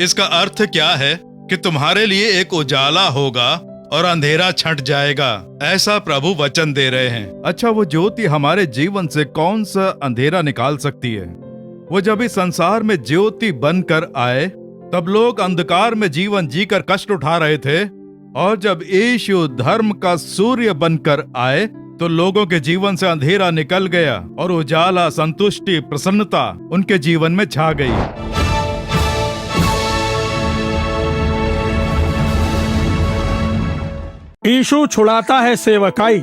इसका अर्थ क्या है कि तुम्हारे लिए एक उजाला होगा और अंधेरा छंट जाएगा, ऐसा प्रभु वचन दे रहे हैं। अच्छा, वो ज्योति हमारे जीवन से कौन सा अंधेरा निकाल सकती है? वो जब इस संसार में ज्योति बनकर आए तब लोग अंधकार में जीवन जीकर कष्ट उठा रहे थे, और जब यीशु धर्म का सूर्य बनकर आए तो लोगों के जीवन से अंधेरा निकल गया और उजाला, संतुष्टि, प्रसन्नता उनके जीवन में छा गई। यीशु छुड़ाता है सेवकाई।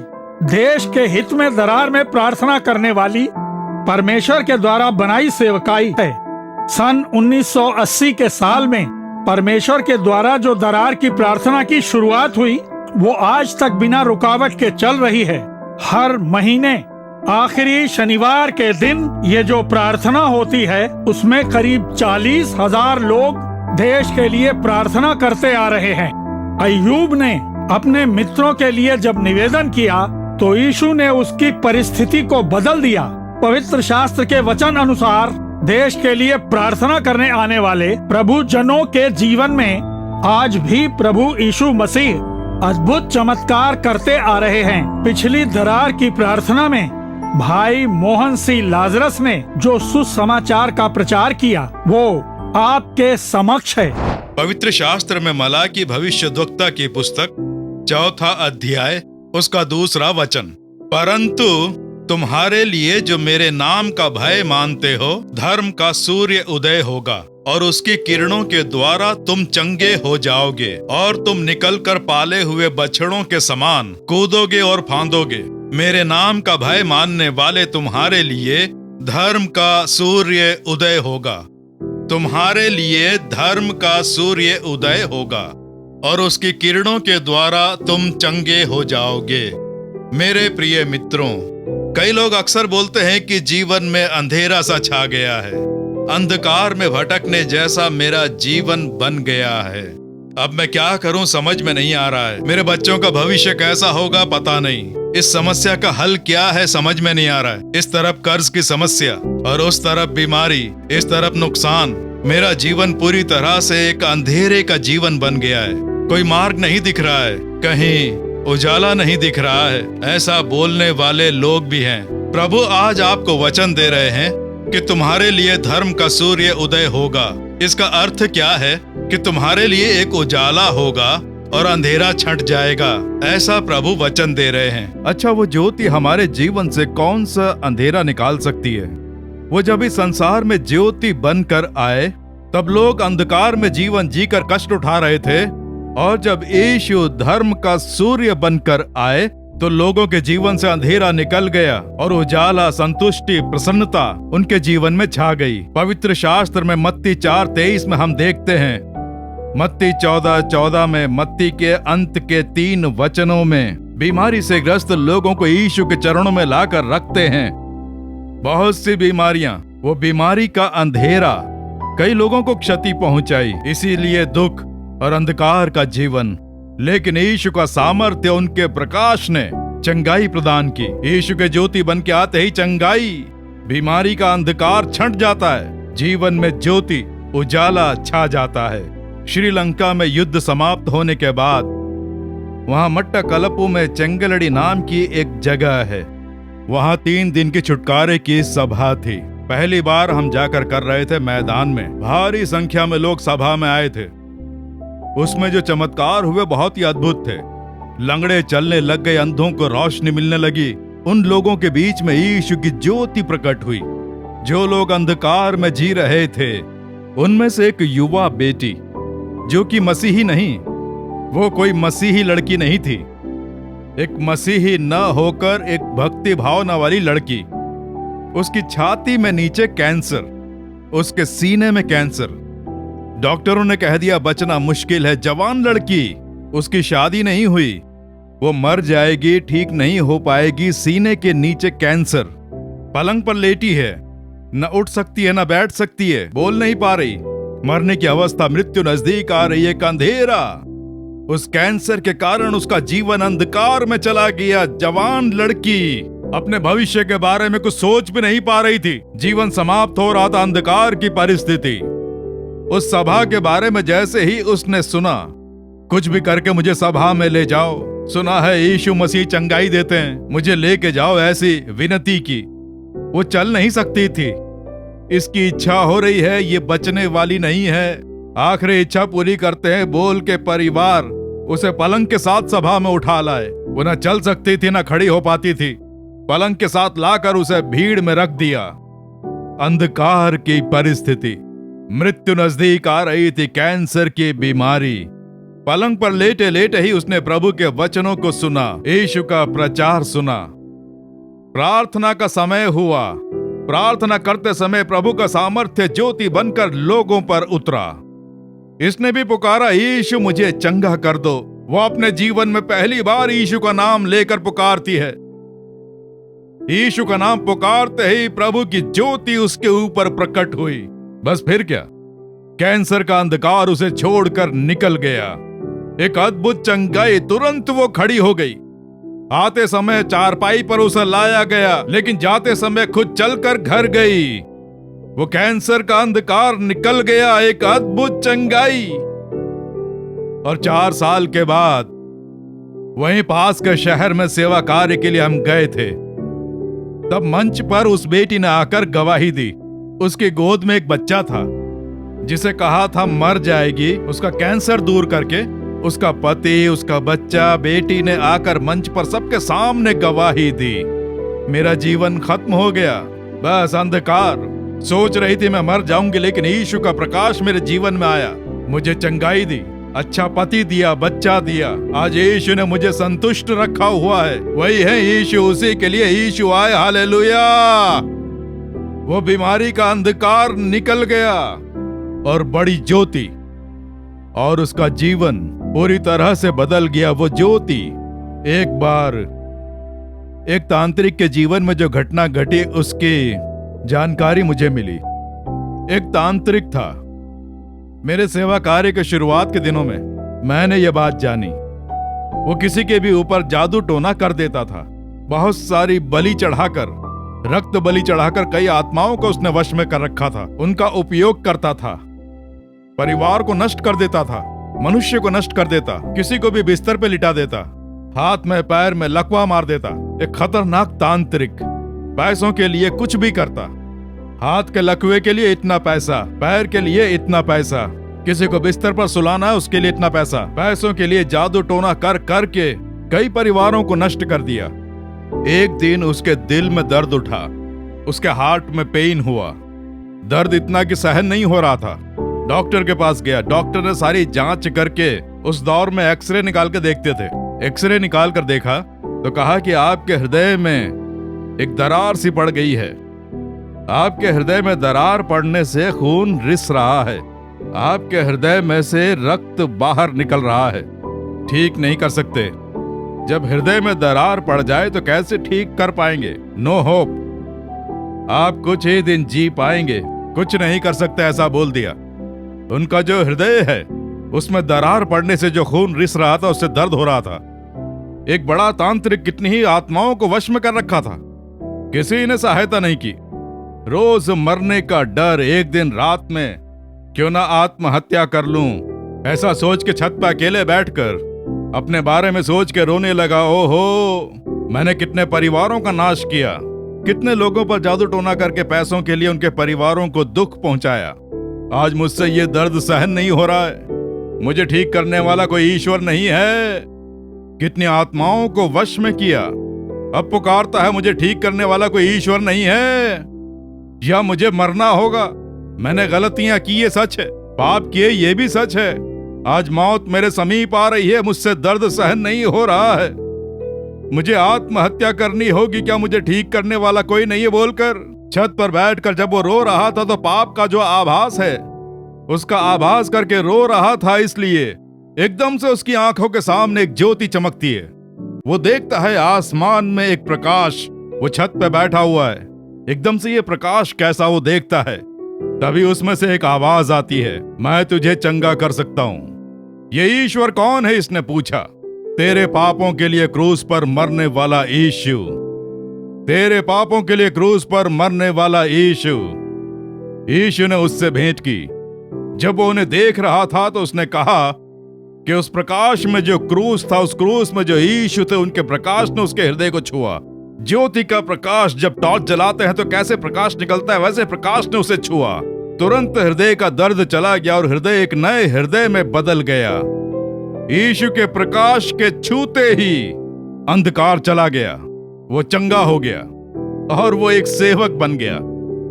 देश के हित में दरार में प्रार्थना करने वाली परमेश्वर के द्वारा बनाई सेवकाई है। सन 1980 के साल में परमेश्वर के द्वारा जो दरार की प्रार्थना की शुरुआत हुई वो आज तक बिना रुकावट के चल रही है। हर महीने आखिरी शनिवार के दिन ये जो प्रार्थना होती है उसमें करीब 40,000 लोग देश के लिए प्रार्थना करते आ रहे हैं। अय्यूब ने अपने मित्रों के लिए जब निवेदन किया तो यीशु ने उसकी परिस्थिति को बदल दिया। पवित्र शास्त्र के वचन अनुसार देश के लिए प्रार्थना करने आने वाले प्रभु जनों के जीवन में आज भी प्रभु यीशु मसीह अद्भुत चमत्कार करते आ रहे हैं। पिछली दरार की प्रार्थना में भाई मोहन सी लाजरस ने जो सुसमाचार का प्रचार किया वो आपके समक्ष है। पवित्र शास्त्र में मलाकी भविष्यद्वक्ता की पुस्तक 4 अध्याय उसका 2 वचन, परंतु तुम्हारे लिए जो मेरे नाम का भय मानते हो, धर्म का सूर्य उदय होगा और उसकी किरणों के द्वारा तुम चंगे हो जाओगे और तुम निकलकर पाले हुए बछड़ों के समान कूदोगे और फांदोगे। मेरे नाम का भय मानने वाले तुम्हारे लिए धर्म का सूर्य उदय होगा। तुम्हारे लिए धर्म का सूर्य उदय होगा और उसकी किरणों के द्वारा तुम चंगे हो जाओगे। मेरे प्रिय मित्रों, कई लोग अक्सर बोलते हैं कि जीवन में अंधेरा सा छा गया है, अंधकार में भटकने जैसा मेरा जीवन बन गया है। अब मैं क्या करूं समझ में नहीं आ रहा है। मेरे बच्चों का भविष्य कैसा होगा पता नहीं। इस समस्या का हल क्या है समझ में नहीं आ रहा है। इस तरफ कर्ज की समस्या और उस तरफ बीमारी, इस तरफ नुकसान। मेरा जीवन पूरी तरह से एक अंधेरे का जीवन बन गया है। कोई मार्ग नहीं दिख रहा है, कहीं उजाला नहीं दिख रहा है, ऐसा बोलने वाले लोग भी हैं। प्रभु आज आपको वचन दे रहे हैं कि तुम्हारे लिए धर्म का सूर्य उदय होगा। इसका अर्थ क्या है कि तुम्हारे लिए एक उजाला होगा और अंधेरा छंट जाएगा, ऐसा प्रभु वचन दे रहे हैं। अच्छा, वो ज्योति हमारे जीवन से कौन सा अंधेरा निकाल सकती है? वो जब इस संसार में ज्योति बनकर आए तब लोग अंधकार में जीवन जीकर कष्ट उठा रहे थे, और जब यीशु धर्म का सूर्य बनकर आए तो लोगों के जीवन से अंधेरा निकल गया और उजाला, संतुष्टि, प्रसन्नता उनके जीवन में छा गई। पवित्र शास्त्र में मत्ती 4:23 में हम देखते हैं, मत्ती 14:14 में, मत्ती के अंत के 3 वचनों में बीमारी से ग्रस्त लोगों को यीशु के चरणों में लाकर रखते हैं। बहुत सी बीमारियां, वो बीमारी का अंधेरा कई लोगों को क्षति पहुंचाई, इसीलिए दुख और अंधकार का जीवन। लेकिन यीशु का सामर्थ्य, उनके प्रकाश ने चंगाई प्रदान की। यीशु के ज्योति बन के आते ही चंगाई, बीमारी का अंधकार छंट जाता है, जीवन में ज्योति, उजाला छा जाता है। श्रीलंका में युद्ध समाप्त होने के बाद वहां मट्टाकलपु में चेंगलड़ी नाम की एक जगह है। वहां 3 दिन की छुटकारे की सभा थी। पहली बार हम जाकर कर रहे थे मैदान में। भारी संख्या में लोग सभा में आए थे। उसमें जो चमत्कार हुए बहुत ही अद्भुत थे। लंगड़े चलने लग गए, अंधों को रोशनी मिलने लगी। उन लोगों के बीच में यीशु की ज्योति प्रकट हुई। जो लोग अंधकार में जी रहे थे उनमें से एक युवा बेटी, जो कि मसीही नहीं, वो कोई मसीही लड़की नहीं थी, एक मसीही न होकर एक भक्ति भावना वाली लड़की। उसकी छाती में नीचे कैंसर, उसके सीने में कैंसर। डॉक्टरों ने कह दिया बचना मुश्किल है। जवान लड़की, उसकी शादी नहीं हुई, वो मर जाएगी, ठीक नहीं हो पाएगी। सीने के नीचे कैंसर, पलंग पर लेटी है, न उठ सकती है न बैठ सकती है, बोल नहीं पा रही, मरने की अवस्था, मृत्यु नजदीक आ रही है। एक अंधेरा, उस कैंसर के कारण उसका जीवन अंधकार में चला गया। जवान लड़की अपने भविष्य के बारे में कुछ सोच भी नहीं पा रही थी। जीवन समाप्त हो रहा था, अंधकार की परिस्थिति। उस सभा के बारे में जैसे ही उसने सुना, कुछ भी करके मुझे सभा में ले जाओ, सुना है यीशु मसीह चंगाई देते हैं, मुझे लेके जाओ, ऐसी विनती की। वो चल नहीं सकती थी। इसकी इच्छा हो रही है, ये बचने वाली नहीं है। आखिरी इच्छा पूरी करते हैं बोल के परिवार उसे पलंग के साथ सभा में उठा लाए। वो न चल सकती थी, न खड़ी हो पाती थी। पलंग के साथ लाकर उसे भीड़ में रख दिया। अंधकार की परिस्थिति, मृत्यु नजदीक आ रही थी, कैंसर की बीमारी। पलंग पर लेटे लेटे ही उसने प्रभु के वचनों को सुना, यीशु का प्रचार सुना। प्रार्थना का समय हुआ। प्रार्थना करते समय प्रभु का सामर्थ्य ज्योति बनकर लोगों पर उतरा। इसने भी पुकारा, यीशु मुझे चंगा कर दो। वो अपने जीवन में पहली बार यीशु का नाम लेकर पुकारती है। यीशु का नाम पुकारते ही प्रभु की ज्योति उसके ऊपर प्रकट हुई। बस फिर क्या, कैंसर का अंधकार उसे छोड़कर निकल गया। एक अद्भुत चंगाई, तुरंत वो खड़ी हो गई। आते समय चारपाई पर उसे लाया गया, लेकिन जाते समय खुद चलकर घर गई। वो कैंसर का अंधकार निकल गया, एक अद्भुत चंगाई। और 4 साल के बाद वहीं पास के शहर में सेवा कार्य के लिए हम गए थे। तब मंच पर उस बेटी ने आकर गवाही दी। उसकी गोद में एक बच्चा था जिसे कहा था मर जाएगी। उसका कैंसर दूर करके उसका पति, उसका बच्चा, बेटी ने आकर मंच पर सबके सामने गवाही दी। मेरा जीवन खत्म हो गया, बस अंधकार। सोच रही थी मैं मर जाऊंगी, लेकिन यीशु का प्रकाश मेरे जीवन में आया, मुझे चंगाई दी, अच्छा पति दिया, बच्चा दिया। आज यीशु ने मुझे संतुष्ट रखा हुआ है। वही है यीशु, उसी के लिए यीशु आए। हालेलुया। वो बीमारी का अंधकार निकल गया और बड़ी ज्योति, और उसका जीवन पूरी तरह से बदल गया। वो ज्योति, एक बार एक तांत्रिक के जीवन में जो घटना घटी उसकी जानकारी मुझे मिली। एक तांत्रिक था। मेरे सेवा कार्य के शुरुआत के दिनों में मैंने ये बात जानी। वो किसी के भी ऊपर जादू टोना कर देता था। बहुत सारी बलि चढ़ाकर, रक्त बलि चढ़ाकर कई आत्माओं को उसने वश में कर रखा था। उनका उपयोग करता था, परिवार को नष्ट कर देता था, मनुष्य को नष्ट कर देता, किसी को भी बिस्तर पे लिटा देता, हाथ में पैर में लकवा मार देता। एक खतरनाक तांत्रिक, पैसों के लिए कुछ भी करता। हाथ के लकवे के लिए इतना पैसा, पैर के लिए इतना पैसा, किसी को बिस्तर पर सुलाना है उसके लिए इतना पैसा। पैसों के लिए जादू टोना कर करके कई परिवारों को नष्ट कर दिया। एक दिन उसके दिल में दर्द उठा, उसके हार्ट में पेन हुआ। दर्द इतना कि सहन नहीं हो रहा था। डॉक्टर के पास गया। डॉक्टर ने सारी जांच करके, उस दौर में एक्सरे निकाल के देखते थे, एक्सरे निकाल कर देखा तो कहा कि आपके हृदय में एक दरार सी पड़ गई है। आपके हृदय में दरार पड़ने से खून रिस रहा है, आपके हृदय में से रक्त बाहर निकल रहा है, ठीक नहीं कर सकते। जब हृदय में दरार पड़ जाए तो कैसे ठीक कर पाएंगे? No hope. आप कुछ ही दिन जी पाएंगे, कुछ नहीं कर सकते, ऐसा बोल दिया। उनका जो हृदय है उसमें दरार पड़ने से जो खून रिस रहा था, उससे दर्द हो रहा था। एक बड़ा तांत्रिक कितनी ही आत्माओं को वश में कर रखा था, किसी ने सहायता नहीं की। रोज मरने का डर। एक दिन रात में क्यों ना आत्महत्या कर लूं, ऐसा सोच के छत पर अकेले बैठकर अपने बारे में सोच के रोने लगा। ओहो, मैंने कितने परिवारों का नाश किया, कितने लोगों पर जादू टोना करके पैसों के लिए उनके परिवारों को दुख पहुंचाया। आज मुझसे ये दर्द सहन नहीं हो रहा है। मुझे ठीक करने वाला कोई ईश्वर नहीं है। कितनी आत्माओं को वश में किया, अब पुकारता है मुझे ठीक करने वाला कोई ईश्वर नहीं है, या मुझे मरना होगा। मैंने गलतियां की, ये सच है, पाप किए, ये भी सच है। आज मौत मेरे समीप आ रही है, मुझसे दर्द सहन नहीं हो रहा है, मुझे आत्महत्या करनी होगी, क्या मुझे ठीक करने वाला कोई नहीं है बोलकर छत पर बैठकर जब वो रो रहा था तो पाप का जो आभास है उसका आभास करके रो रहा था। इसलिए एकदम से उसकी आंखों के सामने एक ज्योति चमकती है। वो देखता है आसमान में एक प्रकाश, वो छत पे बैठा हुआ है। एकदम से ये प्रकाश कैसा, वो देखता है। तभी उसमें से एक आवाज आती है, मैं तुझे चंगा कर सकता हूं। ये ईश्वर कौन है? इसने पूछा। तेरे पापों के लिए क्रूस पर मरने वाला यीशु, तेरे पापों के लिए क्रूस पर मरने वाला यीशु। यीशु ने उससे भेंट की, जब वो उन्हें देख रहा था तो उसने कहा कि उस प्रकाश में जो क्रूस था, उस क्रूस में जो यीशु थे, उनके प्रकाश ने उसके हृदय को छुआ। ज्योति का प्रकाश जब टॉर्च जलाते हैं तो कैसे प्रकाश निकलता है, वैसे प्रकाश ने उसे छुआ। तुरंत हृदय का दर्द चला गया और हृदय एक नए हृदय में बदल गया। यीशु के प्रकाश के छूते ही अंधकार चला गया। वो चंगा हो गया और वो एक सेवक बन गया।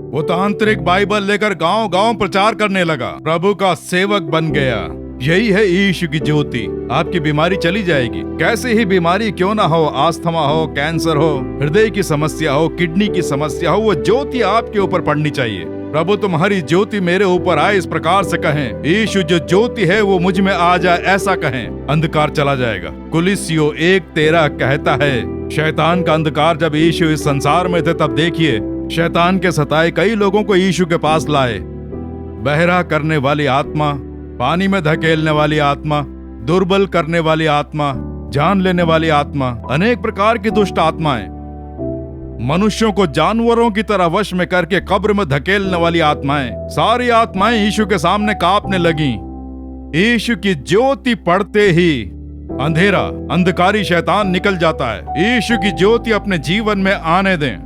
वो तो आंतरिक बाइबल लेकर गांव गांव प्रचार करने लगा, प्रभु का सेवक बन गया। यही है यीशु की ज्योति। आपकी बीमारी चली जाएगी, कैसे ही बीमारी क्यों ना हो, अस्थमा हो, कैंसर हो, हृदय की समस्या हो, किडनी की समस्या हो, वो ज्योति आपके ऊपर पड़नी चाहिए। प्रभु तुम्हारी ज्योति मेरे ऊपर आए, इस प्रकार से कहें, यीशु जो ज्योति है वो मुझ में आ जाए, ऐसा कहें, अंधकार चला जाएगा। कुलिस्सियों 1:13 कहता है, शैतान का अंधकार जब यीशु इस संसार में थे तब देखिए शैतान के सताए कई लोगों को यीशु के पास लाए। बहरा करने वाली आत्मा, पानी में धकेलने वाली आत्मा, दुर्बल करने वाली आत्मा, जान लेने वाली आत्मा, अनेक प्रकार की दुष्ट आत्माएं, मनुष्यों को जानवरों की तरह वश में करके कब्र में धकेलने वाली आत्माएं, सारी आत्माएं यीशु के सामने कांपने लगी। यीशु की ज्योति पड़ते ही अंधेरा, अंधकारी शैतान निकल जाता है। यीशु की ज्योति अपने जीवन में आने दें,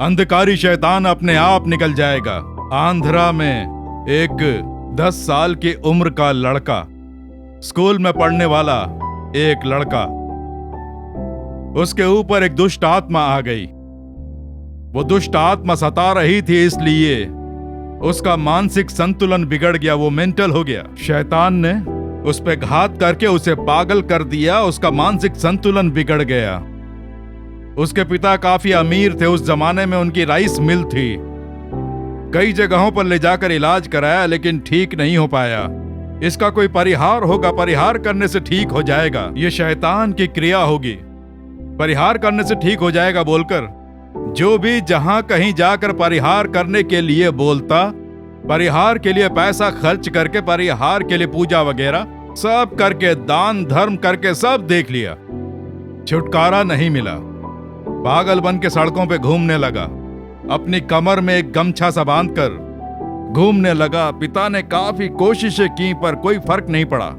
अंधकारी शैतान अपने आप निकल जाएगा। आंध्रा में एक 10 साल की उम्र का लड़का, स्कूल में पढ़ने वाला एक लड़का, उसके ऊपर एक दुष्ट आत्मा आ गई। वो दुष्ट आत्मा सता रही थी, इसलिए उसका मानसिक संतुलन बिगड़ गया, वो मेंटल हो गया। शैतान ने उस पे घात करके उसे पागल कर दिया, उसका मानसिक संतुलन बिगड़ गया। उसके पिता काफी अमीर थे, उस जमाने में उनकी राइस मिल थी। कई जगहों पर ले जाकर इलाज कराया लेकिन ठीक नहीं हो पाया। इसका कोई परिहार होगा, परिहार करने से ठीक हो जाएगा, ये शैतान की क्रिया होगी, परिहार करने से ठीक हो जाएगा बोलकर जो भी जहां कहीं जाकर परिहार करने के लिए बोलता, परिहार के लिए पैसा खर्च करके, परिहार के लिए पूजा वगैरह सब करके, दान धर्म करके सब देख लिया, छुटकारा नहीं मिला। पागल बन के सड़कों पे घूमने लगा, अपनी कमर में एक गमछा सा बांधकर घूमने लगा। पिता ने काफी कोशिशें की पर कोई फर्क नहीं पड़ा।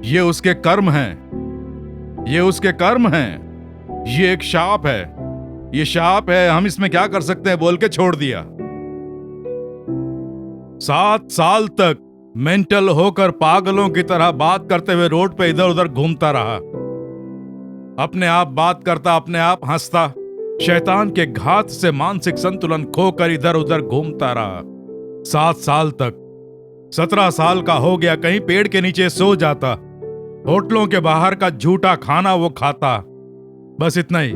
ये उसके कर्म हैं, ये उसके कर्म हैं, ये एक शाप है, ये शाप है, हम इसमें क्या कर सकते हैं बोल के छोड़ दिया। 7 साल तक मेंटल होकर पागलों की तरह बात करते हुए रोड पे इधर उधर घूमता रहा, अपने आप बात करता, अपने आप हंसता, शैतान के घात से मानसिक संतुलन खोकर इधर उधर घूमता रहा 7 साल तक। 17 साल का हो गया, कहीं पेड़ के नीचे सो जाता, होटलों के बाहर का झूठा खाना वो खाता, बस इतना ही।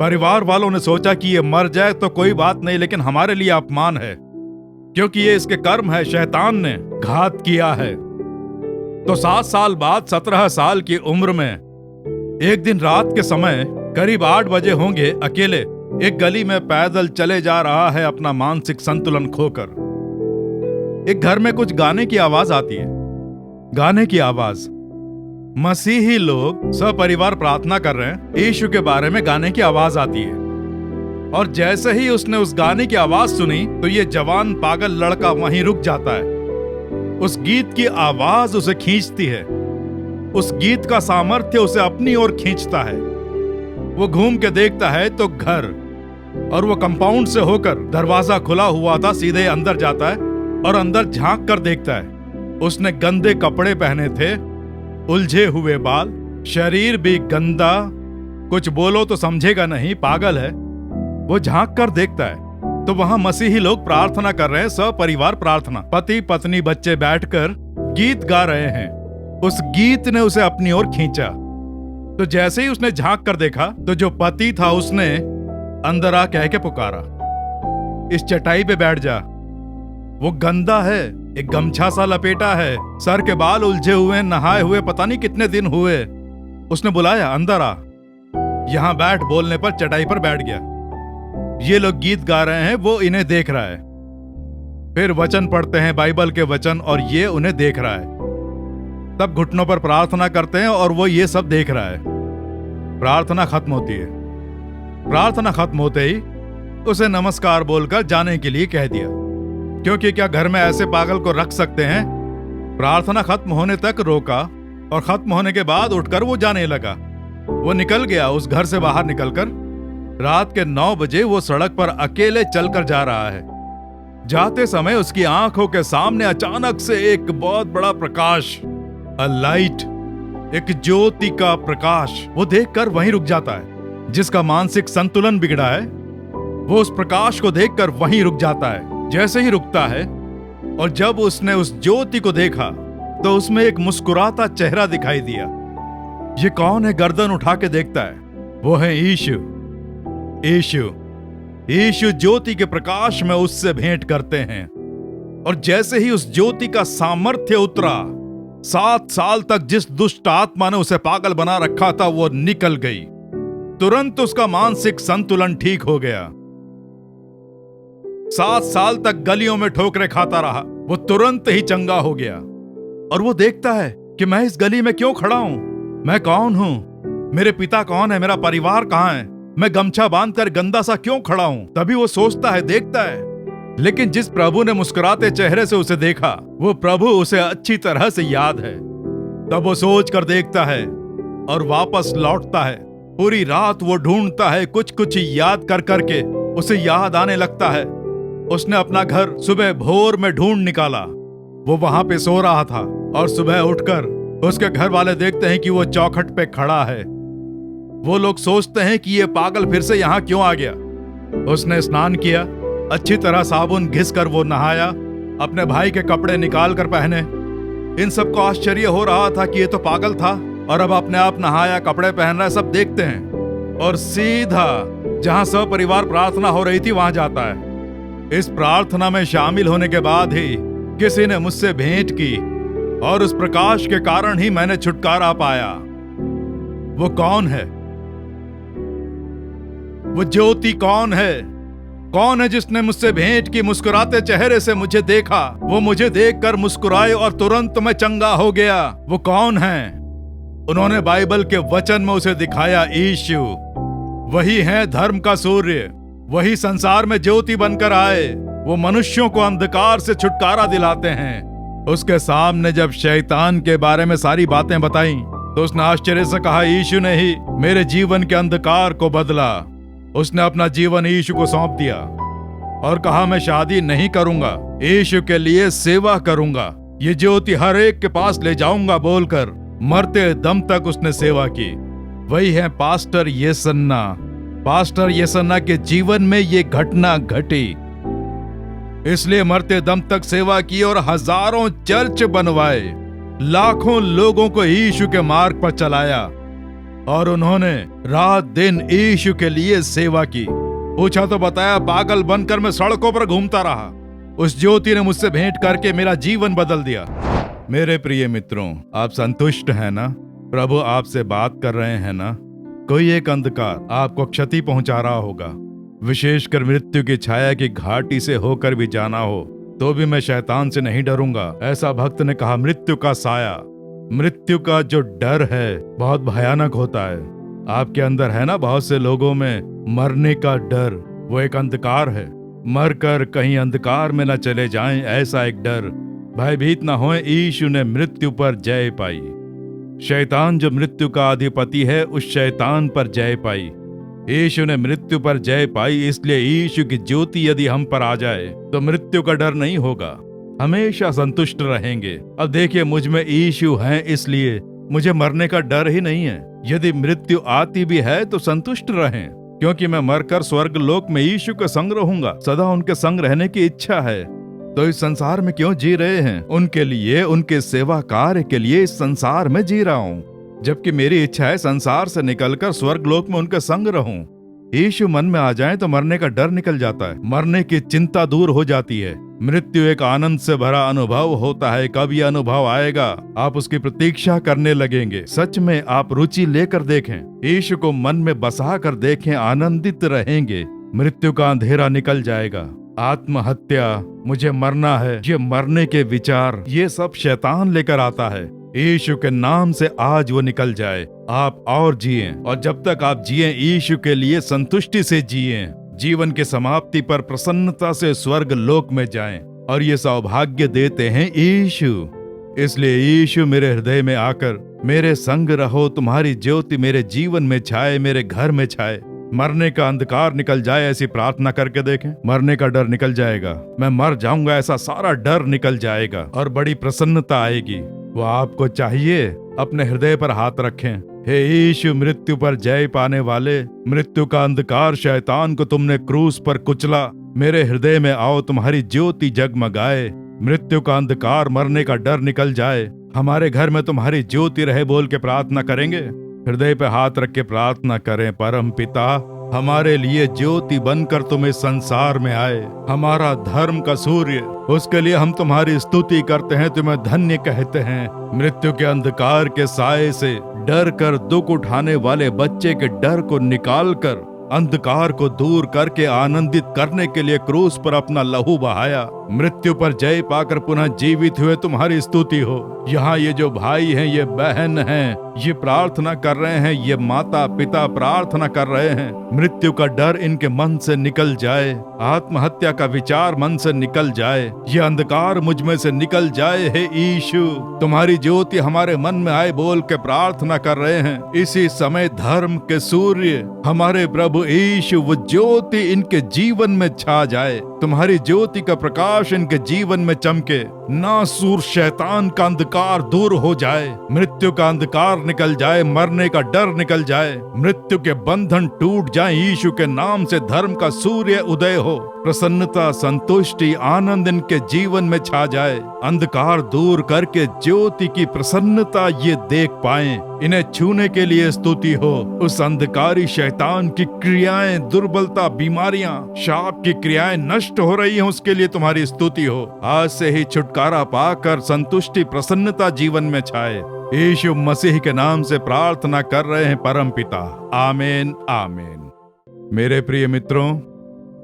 परिवार वालों ने सोचा कि ये मर जाए तो कोई बात नहीं, लेकिन हमारे लिए अपमान है क्योंकि ये इसके कर्म है, शैतान ने घात किया है। तो 7 साल बाद 17 साल की उम्र में एक दिन रात के समय करीब 8 बजे होंगे, अकेले एक गली में पैदल चले जा रहा है अपना मानसिक संतुलन खोकर। एक घर में कुछ गाने की आवाज आती है, गाने की आवाज। मसीही लोग सपरिवार प्रार्थना कर रहे हैं, यीशु के बारे में गाने की आवाज आती है। और जैसे ही उसने उस गाने की आवाज सुनी तो ये जवान पागल लड़का वहीं रुक जाता है। उस गीत की आवाज उसे खींचती है, उस गीत का सामर्थ्य उसे अपनी ओर खींचता है। वो घूम के देखता है तो घर, और वो कंपाउंड से होकर, दरवाजा खुला हुआ था, सीधे अंदर जाता है और अंदर झांक कर देखता है। उसने गंदे कपड़े पहने थे, उलझे हुए बाल, शरीर भी गंदा, कुछ बोलो तो समझेगा नहीं, पागल है। वो झांक कर देखता है तो वहां मसीही लोग प्रार्थना कर रहे हैं, सपरिवार प्रार्थना, पति पत्नी बच्चे बैठकर गीत गा रहे हैं। उस गीत ने उसे अपनी ओर खींचा। तो जैसे ही उसने झांक कर देखा तो जो पति था उसने अंदर आ कह के पुकारा, इस चटाई पे बैठ जा। वो गंदा है, एक गमछा सा लपेटा है, सर के बाल उलझे हुए, नहाए हुए पता नहीं कितने दिन हुए। उसने बुलाया, अंदर आ, यहां बैठ। बोलने पर चटाई पर बैठ गया। ये लोग गीत गा रहे हैं, वो इन्हें देख रहा है। फिर वचन पढ़ते हैं, बाइबल के वचन, और ये उन्हें देख रहा है। तब घुटनों पर प्रार्थना करते हैं और वो ये सब देख रहा है। प्रार्थना खत्म होती है। प्रार्थना खत्म होते ही उसे नमस्कार बोलकर जाने के लिए कह दिया, क्योंकि क्या घर में ऐसे पागल को रख सकते हैं प्रार्थना खत्म होने तक रोका और खत्म होने के बाद उठकर वो जाने लगा। वो निकल गया। उस घर से बाहर निकलकर रात के 9 बजे वो सड़क पर अकेले चलकर जा रहा है। जाते समय उसकी आंखों के सामने अचानक से एक बहुत बड़ा प्रकाश, अ लाइट, एक ज्योति का प्रकाश, वो देखकर वहीं रुक जाता है। जिसका मानसिक संतुलन बिगड़ा है वो उस प्रकाश को देखकर वहीं रुक जाता है। जैसे ही रुकता है और जब उसने उस ज्योति को देखा तो उसमें एक मुस्कुराता चेहरा दिखाई दिया। ये कौन है? गर्दन उठा के देखता है। वो है यीशु। यीशु ज्योति के प्रकाश में उससे भेंट करते हैं और जैसे ही उस ज्योति का सामर्थ्य उतरा, 7 साल तक जिस दुष्ट आत्मा ने उसे पागल बना रखा था वो निकल गई। तुरंत उसका मानसिक संतुलन ठीक हो गया। 7 साल तक गलियों में ठोकरें खाता रहा, वो तुरंत ही चंगा हो गया। और वो देखता है कि मैं इस गली में क्यों खड़ा हूं, मैं कौन हूं, मेरे पिता कौन है, मेरा परिवार कहां है, मैं गमछा बांधकर गंदा सा क्यों खड़ा हूं। तभी वो सोचता है, देखता है। लेकिन जिस प्रभु ने मुस्कुराते चेहरे से उसे देखा, वो प्रभु उसे अच्छी तरह से याद है। तब वो सोच कर देखता है और वापस लौटता है। पूरी रात वो ढूंढता है, कुछ कुछ याद कर करके उसे याद आने लगता है। उसने अपना घर सुबह भोर में ढूंढ निकाला। वो वहां पे सो रहा था और सुबह उठकर उसके घर वाले देखते हैं कि वो चौखट पे खड़ा है। वो लोग सोचते हैं कि ये पागल फिर से यहाँ क्यों आ गया। उसने स्नान किया, अच्छी तरह साबुन घिस कर वो नहाया, अपने भाई के कपड़े निकाल कर पहने। इन सबको आश्चर्य हो रहा था कि ये तो पागल था और अब अपने आप नहाया, कपड़े पहन रहा है। सब देखते हैं और सीधा जहां सब परिवार प्रार्थना हो रही थी वहां जाता है। इस प्रार्थना में शामिल होने के बाद ही किसी ने मुझसे भेंट की और उस प्रकाश के कारण ही मैंने छुटकारा पाया। वो कौन है? वो ज्योति कौन है? कौन है जिसने मुझसे भेंट की, मुस्कुराते चेहरे से मुझे देखा, वो मुझे देखकर मुस्कुराए और तुरंत मैं चंगा हो गया। वो कौन है? उन्होंने बाइबल के वचन में उसे दिखाया, यीशु। वही है धर्म का सूर्य, वही संसार में ज्योति बनकर आए। वो मनुष्यों को अंधकार से छुटकारा दिलाते हैं। उसके सामने जब शैतान के बारे में सारी बातें बताई तो उसने आश्चर्य से कहा, यीशु ने ही मेरे जीवन के अंधकार को बदला। उसने अपना जीवन यीशु को सौंप दिया और कहा, मैं शादी नहीं करूंगा, यीशु के लिए सेवा करूंगा, ये ज्योति हर एक के पास ले जाऊंगा बोलकर मरते दम तक उसने सेवा की। वही है पास्टर येसन्ना। पास्टर येसन्ना के जीवन में ये घटना घटी, इसलिए मरते दम तक सेवा की और हजारों चर्च बनवाए, लाखों लोगों को यीशु के मार्ग पर चलाया और उन्होंने रात दिन यीशु के लिए सेवा की। पूछा तो बताया, पागल बनकर मैं सड़कों पर घूमता रहा, उस ज्योति ने मुझसे भेंट करके मेरा जीवन बदल दिया। मेरे प्रिय मित्रों, आप संतुष्ट हैं ना? प्रभु आपसे बात कर रहे हैं ना? कोई एक अंधकार आपको क्षति पहुंचा रहा होगा, विशेषकर मृत्यु की छाया की घाटी से होकर भी जाना हो तो भी मैं शैतान से नहीं डरूंगा। ऐसा भक्त ने कहा, मृत्यु का साया, मृत्यु का जो डर है बहुत भयानक होता है। आपके अंदर है ना, बहुत से लोगों में मरने का डर, वो एक अंधकार है। मरकर कहीं अंधकार में न चले जाएं, ऐसा एक डर। भयभीत न होएं, यीशु ने मृत्यु पर जय पाई। शैतान जो मृत्यु का अधिपति है, उस शैतान पर जय पाई। यीशु ने मृत्यु पर जय पाई, इसलिए यीशु की ज्योति यदि हम पर आ जाए तो मृत्यु का डर नहीं होगा, हमेशा संतुष्ट रहेंगे। अब देखिए, मुझ में यीशु हैं, इसलिए मुझे मरने का डर ही नहीं है। यदि मृत्यु आती भी है तो संतुष्ट रहें, क्योंकि मैं मरकर स्वर्ग लोक में यीशु के संग रहूंगा। सदा उनके संग रहने की इच्छा है। तो इस संसार में क्यों जी रहे हैं? उनके लिए, उनके सेवा कार्य के लिए इस संसार में जी रहा हूँ, जबकि मेरी इच्छा है संसार से निकलकर स्वर्ग लोक में उनके संग रहूं। यीशु मन में आ जाए तो मरने का डर निकल जाता है, मरने की चिंता दूर हो जाती है। मृत्यु एक आनंद से भरा अनुभव होता है। कब यह अनुभव आएगा, आप उसकी प्रतीक्षा करने लगेंगे। सच में आप रुचि लेकर देखें, यीशु को मन में बसा कर देखें, आनंदित रहेंगे। मृत्यु का अंधेरा निकल जाएगा। आत्महत्या, मुझे मरना है, ये मरने के विचार, ये सब शैतान लेकर आता है। यीशु के नाम से आज वो निकल जाए। आप और जिएं, और जब तक आप जिएं यीशु के लिए संतुष्टि से जिएं। जीवन के समाप्ति पर प्रसन्नता से स्वर्ग लोक में जाएं, और ये सौभाग्य देते हैं यीशु। इसलिए यीशु मेरे हृदय में आकर मेरे संग रहो, तुम्हारी ज्योति मेरे जीवन में छाए, मेरे घर में छाए। मरने का अंधकार निकल जाए, ऐसी प्रार्थना करके देखें। मरने का डर निकल जाएगा, मैं मर जाऊंगा ऐसा सारा डर निकल जाएगा और बड़ी प्रसन्नता आएगी। वो आपको चाहिए, अपने हृदय पर हाथ रखें। हे यीशु, मृत्यु पर जय पाने वाले, मृत्यु का अंधकार शैतान को तुमने क्रूस पर कुचला, मेरे हृदय में आओ, तुम्हारी ज्योति जगमगाए, मृत्यु का अंधकार, मरने का डर निकल जाए, हमारे घर में तुम्हारी ज्योति रहे बोल के प्रार्थना करेंगे। हृदय पे हाथ रख के प्रार्थना करें। परम पिता, हमारे लिए ज्योति बनकर तुम इस संसार में आए, हमारा धर्म का सूर्य, उसके लिए हम तुम्हारी स्तुति करते हैं, तुम्हें धन्य कहते हैं। मृत्यु के अंधकार के साए से डर कर दुख उठाने वाले बच्चे के डर को निकाल कर अंधकार को दूर करके आनंदित करने के लिए क्रूस पर अपना लहू बहाया, मृत्यु पर जय पाकर पुनः जीवित हुए, तुम्हारी स्तुति हो। यहाँ ये जो भाई हैं, ये बहन हैं, ये प्रार्थना कर रहे हैं, ये माता पिता प्रार्थना कर रहे हैं, मृत्यु का डर इनके मन से निकल जाए, आत्महत्या का विचार मन से निकल जाए, ये अंधकार मुझ में से निकल जाए। हे यीशु, तुम्हारी ज्योति हमारे मन में आए बोल के प्रार्थना कर रहे हैं। इसी समय धर्म के सूर्य हमारे प्रभु यीशु, वो ज्योति इनके जीवन में छा जाए, तुम्हारी ज्योति का प्रकाश इनके जीवन में चमके, नासूर शैतान का अंधकार दूर हो जाए, मृत्यु का अंधकार निकल जाए, मरने का डर निकल जाए, मृत्यु के बंधन टूट जाए। यीशु के नाम से धर्म का सूर्य उदय हो, प्रसन्नता, संतुष्टि, आनंद इनके जीवन में छा जाए, अंधकार दूर करके ज्योति की प्रसन्नता ये देख पाएं। इन्हें छूने के लिए स्तुति हो। उस अंधकारी शैतान की क्रियाएं, दुर्बलता, बीमारियां, शाप की क्रियाएं नष्ट हो रही हैं, उसके लिए तुम्हारी स्तुति हो। आज से ही छुटकारा पाकर संतुष्टि, प्रसन्नता जीवन में छाए। यीशु मसीह के नाम से प्रार्थना कर रहे हैं परम पिता, आमीन आमीन। मेरे प्रिय मित्रों,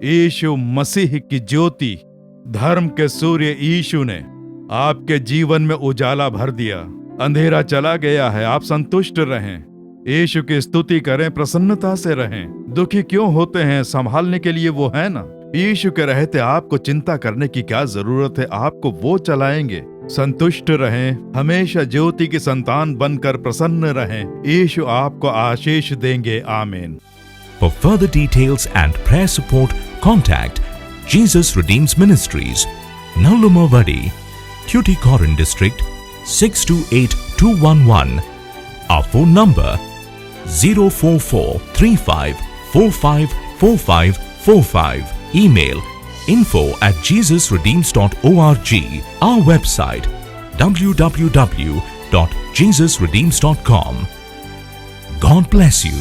यीशु मसीह की ज्योति, धर्म के सूर्य यीशु ने आपके जीवन में उजाला भर दिया, अंधेरा चला गया है। आप संतुष्ट रहें, यीशु की स्तुति करें, प्रसन्नता से रहें। दुखी क्यों होते हैं, संभालने के लिए वो है ना। यीशु के रहते आपको चिंता करने की क्या जरूरत है, आपको वो चलाएंगे। संतुष्ट रहें, हमेशा ज्योति की संतान बनकर प्रसन्न रहें। यीशु आपको आशीष देंगे, आमीन। For further details and prayer support, contact Jesus Redeems Ministries, Nallumavadi, Tuticorin District, 628211. Our phone number 04435454545. Email info@jesusredeems.org. Our website www.jesusredeems.com. God bless you.